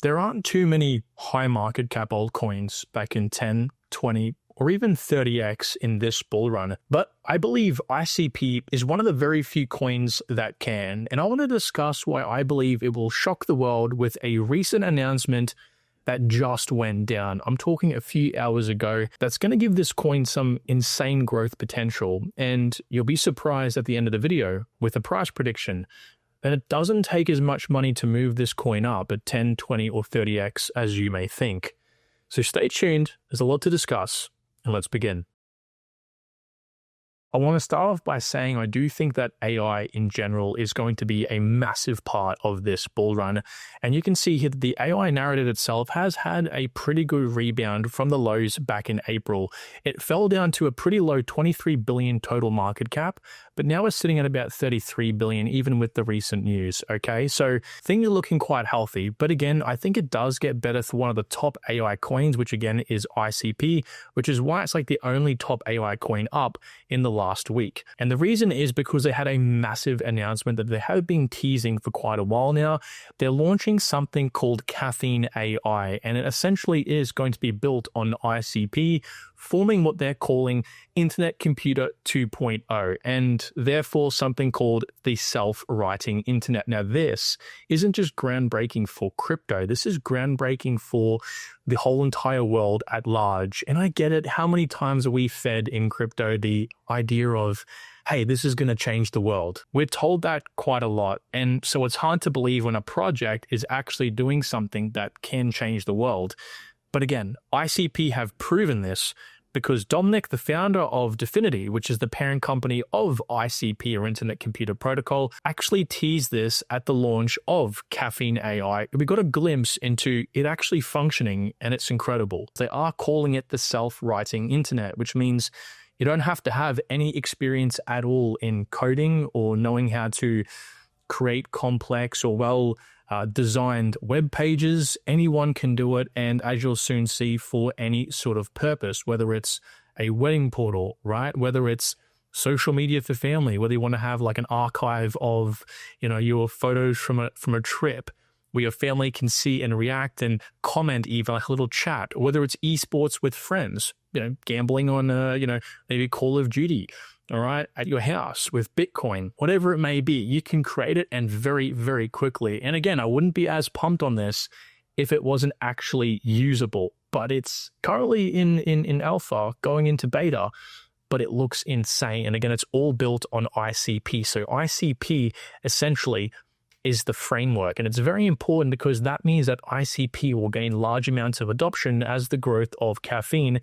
There aren't too many high market cap altcoins that can 10, 20, or even 30x in this bull run, but I believe ICP is one of the very few coins that can, and I want to discuss why I believe it will shock the world with a recent announcement that just went down. I'm talking a few hours ago. That's going to give this coin some insane growth potential, and you'll be surprised at the end of the video with a price prediction. And it doesn't take as much money to move this coin up at 10, 20, or 30x as you may think. So stay tuned, there's a lot to discuss, and let's begin. I want to start off by saying I do think that AI in general is going to be a massive part of this bull run. And you can see here that the AI narrative itself has had a pretty good rebound from the lows back in April. It fell down to a pretty low 23 billion total market cap, but now we're sitting at about 33 billion, even with the recent news, okay? So things are looking quite healthy, but again, I think it does get better for one of the top AI coins, which again is ICP, which is why it's like the only top AI coin up in the last week. And the reason is because they had a massive announcement that they have been teasing for quite a while now. They're launching something called Caffeine AI, and it essentially is going to be built on ICP, forming what they're calling Internet Computer 2.0, and therefore something called the self-writing internet. Now, this isn't just groundbreaking for crypto. This is groundbreaking for the whole entire world at large. And I get it. How many times are we fed in crypto the idea of, hey, this is going to change the world? We're told that quite a lot. And so it's hard to believe when a project is actually doing something that can change the world. But again, ICP have proven this because Dominic, the founder of Dfinity, which is the parent company of ICP or Internet Computer Protocol, actually teased this at the launch of Caffeine AI. We got a glimpse into it actually functioning, and it's incredible. They are calling it the self-writing internet, which means you don't have to have any experience at all in coding or knowing how to create complex or designed web pages. Anyone can do it, and as you'll soon see, for any sort of purpose, whether it's a wedding portal, right? Whether it's social media for family, whether you want to have like an archive of, your photos from a trip where your family can see and react and comment, even like a little chat, or whether it's esports with friends, gambling on, maybe Call of Duty, all right, at your house with Bitcoin, whatever it may be, you can create it, and very, very quickly. And again, I wouldn't be as pumped on this if it wasn't actually usable, but it's currently in alpha, going into beta, but it looks insane. And again, it's all built on ICP. So ICP essentially is the framework, and it's very important because that means that ICP will gain large amounts of adoption as the growth of caffeine,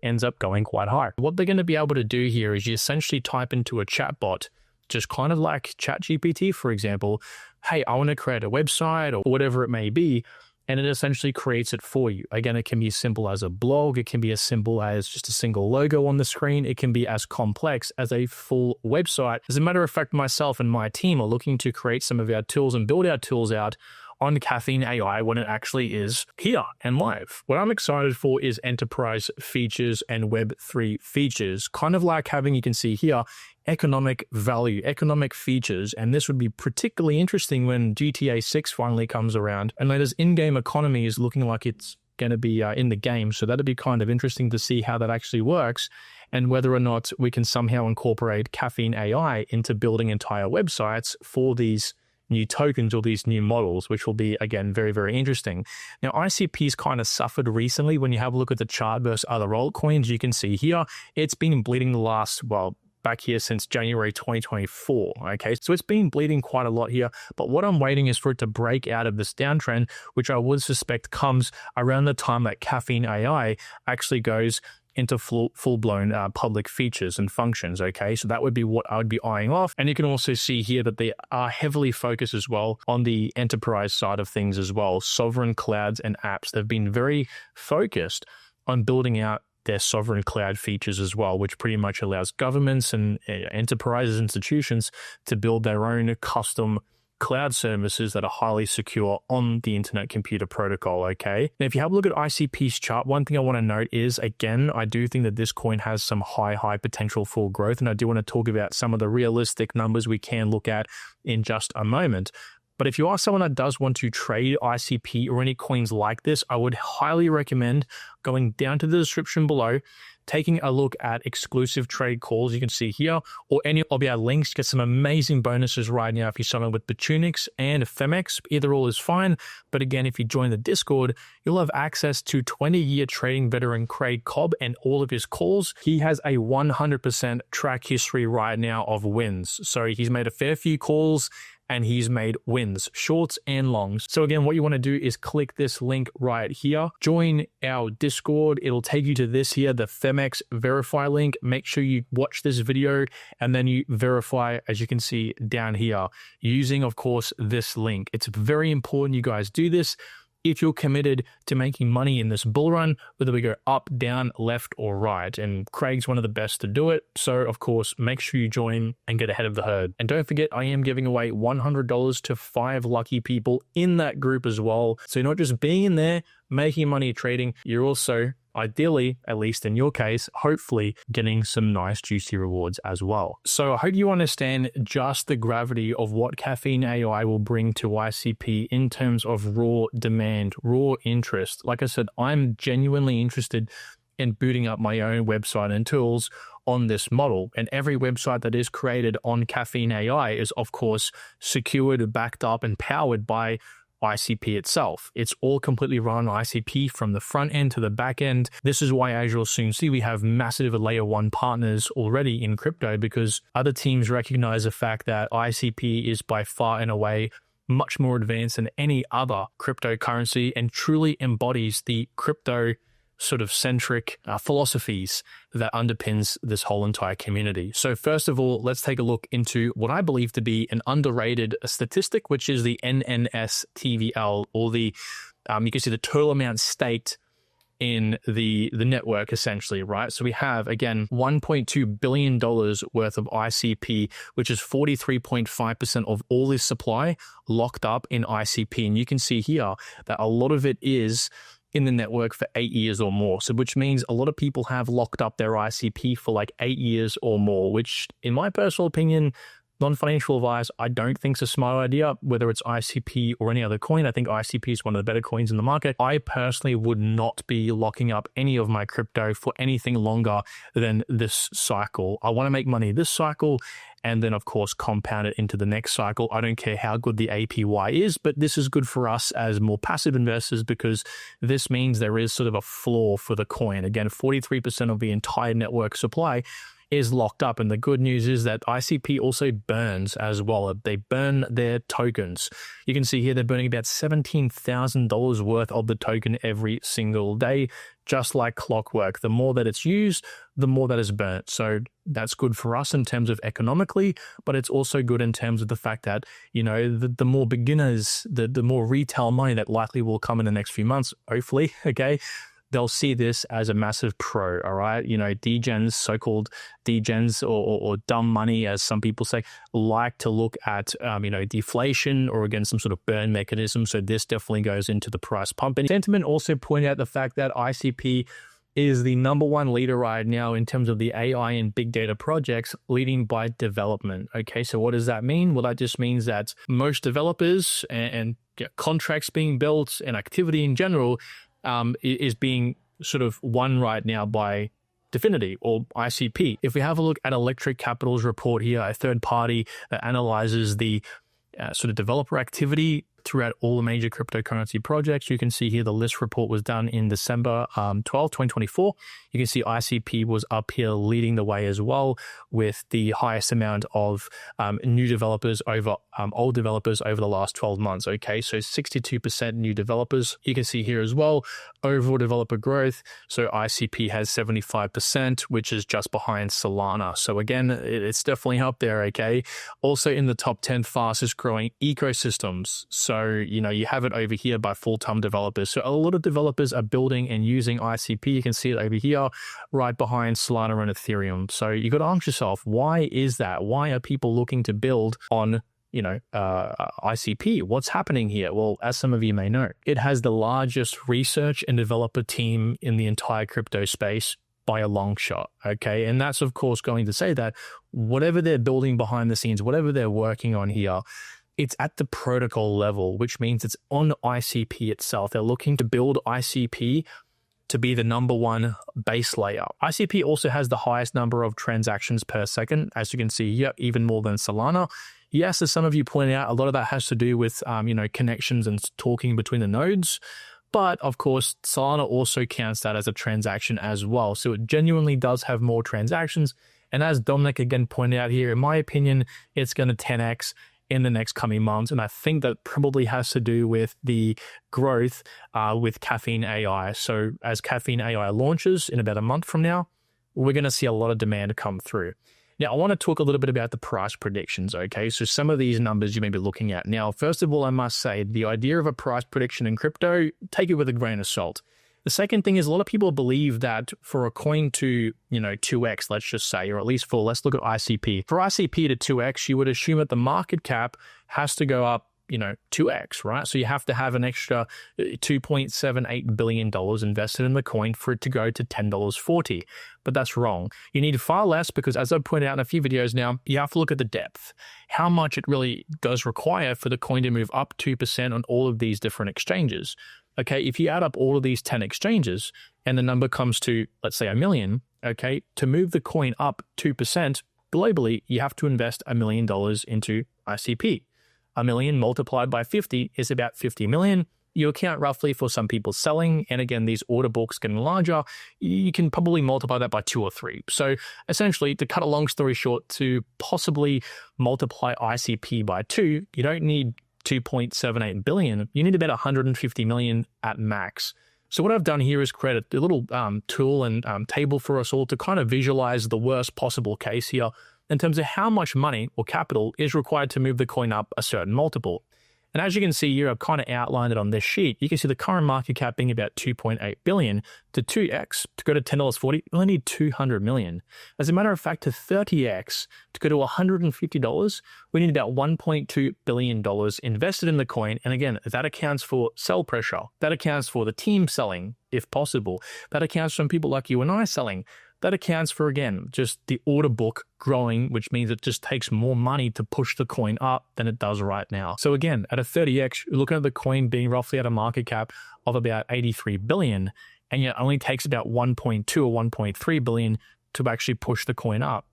ends up going quite high. What they're going to be able to do here is you essentially type into a chatbot, just kind of like ChatGPT, for example, hey, I want to create a website or whatever it may be, and it essentially creates it for you. Again, it can be as simple as a blog. It can be as simple as just a single logo on the screen. It can be as complex as a full website. As a matter of fact, myself and my team are looking to create some of our tools and build our tools out on Caffeine AI when it actually is here and live. What I'm excited for is enterprise features and Web3 features, kind of like having, you can see here, economic value, economic features. And this would be particularly interesting when GTA 6 finally comes around. And this in-game economy is looking like it's going to be in the game. So that'd be kind of interesting to see how that actually works and whether or not we can somehow incorporate Caffeine AI into building entire websites for these new tokens or these new models, which will be, again, very, very interesting. Now, ICP's kind of suffered recently. When you have a look at the chart versus other altcoins, you can see here, it's been bleeding the last, back here since January 2024, okay? So it's been bleeding quite a lot here, but what I'm waiting is for it to break out of this downtrend, which I would suspect comes around the time that Caffeine AI actually goes into full-blown public features and functions, okay? So that would be what I would be eyeing off. And you can also see here that they are heavily focused as well on the enterprise side of things as well. Sovereign clouds and apps. They've been very focused on building out their sovereign cloud features as well, which pretty much allows governments and enterprises, institutions to build their own custom cloud services that are highly secure on the Internet Computer Protocol, okay? Now, if you have a look at ICP's chart, one thing I want to note is, again, I do think that this coin has some high potential for growth, and I do want to talk about some of the realistic numbers we can look at in just a moment. But if you are someone that does want to trade ICP or any coins like this, I would highly recommend going down to the description below, taking a look at exclusive trade calls you can see here, or any of our links. Get some amazing bonuses right now if you sign up with Bitunix and Femex. Either all is fine. But again, if you join the Discord, you'll have access to 20-year trading veteran Craig Cobb and all of his calls. He has a 100% track history right now of wins. So he's made a fair few calls and he's made wins, shorts and longs. So again, what you want to do is click this link right here, join our Discord. It'll take you to this here, the Femex verify link. Make sure you watch this video and then you verify, as you can see down here, using, of course, this link. It's very important you guys do this if you're committed to making money in this bull run, whether we go up, down, left, or right. And Craig's one of the best to do it. So, of course, make sure you join and get ahead of the herd. And don't forget, I am giving away $100 to 5 lucky people in that group as well. So you're not just being in there, making money trading, you're also, ideally, at least in your case, hopefully getting some nice juicy rewards as well. So I hope you understand just the gravity of what Caffeine AI will bring to ICP in terms of raw demand, raw interest. Like I said, I'm genuinely interested in booting up my own website and tools on this model. And every website that is created on Caffeine AI is, of course, secured, backed up, and powered by ICP itself. It's all completely run on ICP from the front end to the back end. This is why, as you'll soon see, we have massive layer 1 partners already in crypto, because other teams recognize the fact that ICP is by far and away much more advanced than any other cryptocurrency and truly embodies the crypto sort of centric philosophies that underpins this whole entire community. So first of all, let's take a look into what I believe to be an underrated statistic, which is the NNSTVL, or the, you can see the total amount staked in the network, essentially, right? So we have, again, $1.2 billion worth of ICP, which is 43.5% of all this supply locked up in ICP. And you can see here that a lot of it is in the network for 8 years or more. So which means a lot of people have locked up their ICP for like 8 years or more, which in my personal opinion, non-financial advice, I don't think is a smart idea, whether it's ICP or any other coin. I think ICP is one of the better coins in the market. I personally would not be locking up any of my crypto for anything longer than this cycle. I want to make money this cycle and then, of course, compound it into the next cycle. I don't care how good the APY is, but this is good for us as more passive investors because this means there is sort of a floor for the coin. Again, 43% of the entire network supply is locked up. And the good news is that ICP also burns as well. They burn their tokens. You can see here they're burning about $17,000 worth of the token every single day, just like clockwork. The more that it's used, the more that is burnt. So that's good for us in terms of economically, but it's also good in terms of the fact that, you know, the more beginners, the more retail money that likely will come in the next few months, hopefully, okay, they'll see this as a massive pro, all right? You know, degens, so-called degens or dumb money, as some people say, like to look at, you know, deflation or again, some sort of burn mechanism. So this definitely goes into the price pumping. Sentiment also pointed out the fact that ICP is the #1 leader right now in terms of the AI and big data projects, leading by development. Okay, so what does that mean? Well, that just means that most developers and contracts being built and activity in general is being sort of won right now by Definity or ICP. If we have a look at Electric Capital's report here, a third party that analyzes the sort of developer activity throughout all the major cryptocurrency projects. You can see here the list report was done in December 12, 2024. You can see ICP was up here leading the way as well with the highest amount of new developers over old developers over the last 12 months. Okay, so 62% new developers. You can see here as well, overall developer growth. So ICP has 75%, which is just behind Solana. So again, it's definitely up there, okay? Also in the top 10 fastest growing ecosystems. So, you know, you have it over here by full-time developers. So a lot of developers are building and using ICP. You can see it over here, right behind Solana and Ethereum. So you got to ask yourself, why is that? Why are people looking to build on, you know, ICP? What's happening here? Well, as some of you may know, it has the largest research and developer team in the entire crypto space by a long shot, okay? And that's, of course, going to say that whatever they're building behind the scenes, whatever they're working on here, it's at the protocol level, which means it's on ICP itself. They're looking to build ICP to be the #1 base layer. ICP also has the highest number of transactions per second, as you can see here, even more than Solana. Yes, as some of you pointed out, a lot of that has to do with connections and talking between the nodes. But of course, Solana also counts that as a transaction as well. So it genuinely does have more transactions. And as Dominic again pointed out here, in my opinion, it's going to 10x in the next coming months. And I think that probably has to do with the growth with Caffeine AI. So as Caffeine AI launches in about a month from now, we're going to see a lot of demand come through. Now, I want to talk a little bit about the price predictions, okay? So some of these numbers you may be looking at. Now, first of all, I must say the idea of a price prediction in crypto, take it with a grain of salt. The second thing is a lot of people believe that for a coin to, 2x, let's just say, or at least let's look at ICP. For ICP to 2x, you would assume that the market cap has to go up, 2x, right? So you have to have an extra $2.78 billion invested in the coin for it to go to $10.40. But that's wrong. You need far less because, as I've pointed out in a few videos now, you have to look at the depth, how much it really does require for the coin to move up 2% on all of these different exchanges. Okay, if you add up all of these 10 exchanges and the number comes to, let's say, 1 million, okay, to move the coin up 2% globally, you have to invest $1 million into ICP. 1 million multiplied by 50 is about 50 million. You account roughly for some people selling, and again, these order books getting larger, you can probably multiply that by 2 or 3. So essentially, to cut a long story short, to possibly multiply ICP by 2, you don't need 2.78 billion, you need about 150 million at max. So what I've done here is create a little tool and table for us all to kind of visualize the worst possible case here in terms of how much money or capital is required to move the coin up a certain multiple. And as you can see here, I've kind of outlined it on this sheet. You can see the current market cap being about 2.8 billion. To 2x, to go to $10.40, you only need 200 million. As a matter of fact, to 30x, to go to $150, we need about $1.2 billion invested in the coin. And again, that accounts for sell pressure. That accounts for the team selling, if possible. That accounts for people like you and I selling. That accounts for, again, just the order book growing, which means it just takes more money to push the coin up than it does right now. So again, at a 30x, you're looking at the coin being roughly at a market cap of about 83 billion, and it only takes about 1.2 or 1.3 billion to actually push the coin up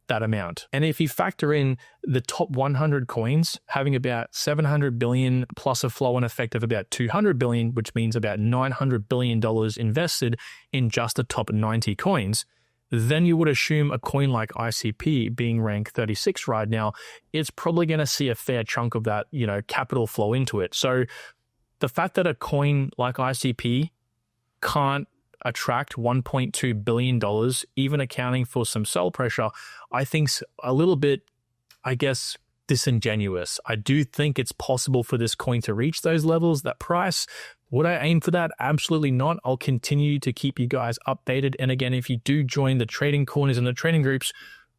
that amount. And if you factor in the top 100 coins having about 700 billion plus a flow-on effect of about 200 billion, which means about $900 billion invested in just the top 90 coins, then you would assume a coin like ICP being ranked 36 right now, it's probably going to see a fair chunk of that, capital flow into it. So the fact that a coin like ICP can't attract $1.2 billion, even accounting for some sell pressure, I think's a little bit, disingenuous. I do think it's possible for this coin to reach those levels, that price. Would I aim for that? Absolutely not. I'll continue to keep you guys updated. And again, if you do join the trading corners and the trading groups,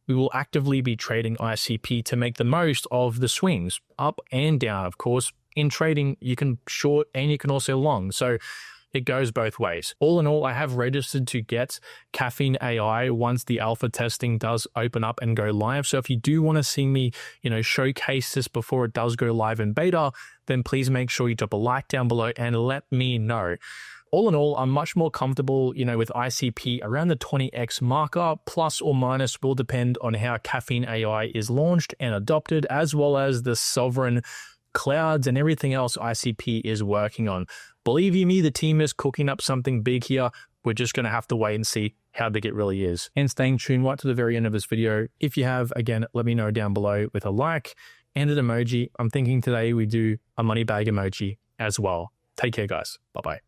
we will actively be trading ICP to make the most of the swings, up and down. Of course, in trading, you can short and you can also long. So it goes both ways. All in all, I have registered to get Caffeine AI once the alpha testing does open up and go live. So if you do want to see me, showcase this before it does go live in beta, then please make sure you drop a like down below and let me know. All in all, I'm much more comfortable, with ICP around the 20x marker, plus or minus will depend on how Caffeine AI is launched and adopted, as well as the sovereign clouds and everything else ICP is working on. Believe you me, the team is cooking up something big here. We're just going to have to wait and see how big it really is. And staying tuned right to the very end of this video. If you have, again, let me know down below with a like and an emoji. I'm thinking today we do a money bag emoji as well. Take care, guys. Bye-bye.